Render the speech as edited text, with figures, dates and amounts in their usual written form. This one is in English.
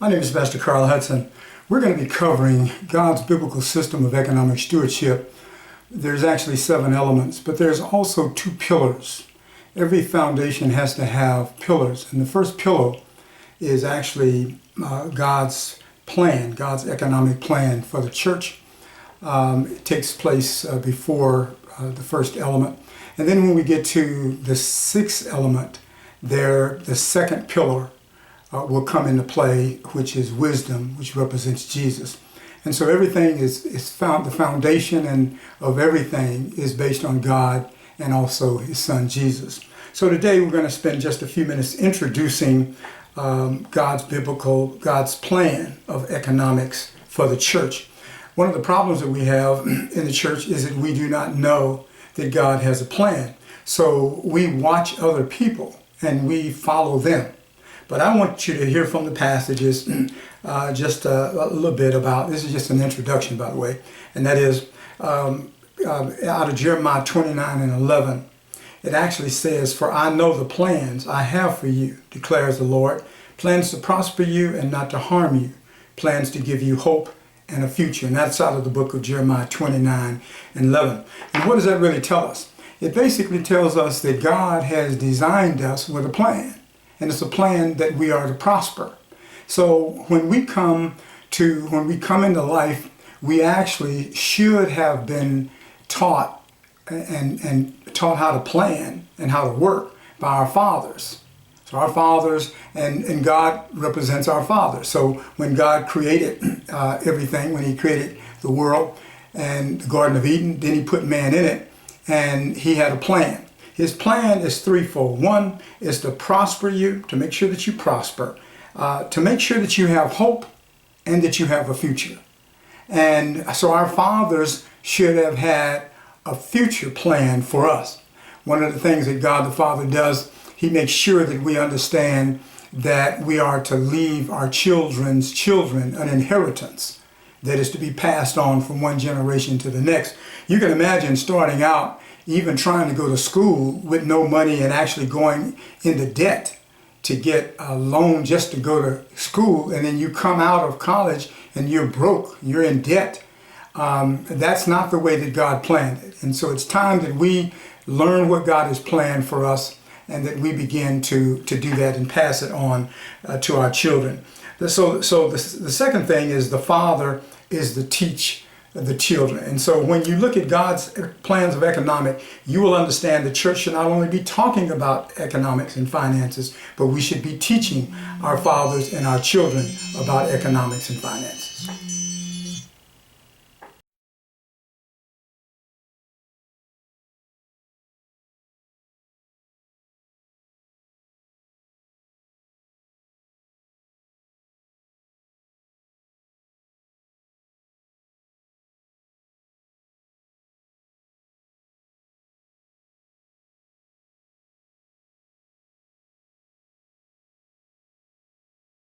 My name is Pastor Carl Hudson. We're going to be covering God's biblical system of economic stewardship. There's actually 7 elements, but there's also 2 pillars. Every foundation has to have pillars, and the first pillar is actually God's plan, God's economic plan for the church. It takes place before the first element. And then when we get to the 6th element, the second pillar will come into play, which is wisdom, which represents Jesus. And so everything is found, the foundation of everything is based on God and also His Son Jesus. So today we're going to spend just a few minutes introducing God's plan of economics for the church. One of the problems that we have in the church is that we do not know that God has a plan. So we watch other people and we follow them. But I want you to hear from the passages just a little bit about, this is just an introduction, by the way, and that is out of Jeremiah 29:11. It actually says, "For I know the plans I have for you, declares the Lord, plans to prosper you and not to harm you, plans to give you hope and a future." And that's out of the book of Jeremiah 29:11. And what does that really tell us? It basically tells us that God has designed us with a plan. And it's a plan that we are to prosper. So when we come into life, we actually should have been taught and taught how to plan and how to work by our fathers. So our fathers, and God represents our fathers. So when God created everything, when He created the world and the Garden of Eden, then He put man in it, and He had a plan. His plan is threefold. One is to prosper you, to make sure that you prosper, to make sure that you have hope and that you have a future. And so our fathers should have had a future plan for us. One of the things that God the Father does, He makes sure that we understand that we are to leave our children's children an inheritance that is to be passed on from one generation to the next. You can imagine starting out even trying to go to school with no money and actually going into debt to get a loan just to go to school, and then you come out of college and you're broke, you're in debt. That's not the way that God planned it. And so it's time that we learn what God has planned for us and that we begin to do that and pass it on to our children. So the second thing is the father is to teach the children. And so when you look at God's plans of economic, you will understand the church should not only be talking about economics and finances, but we should be teaching our fathers and our children about economics and finances.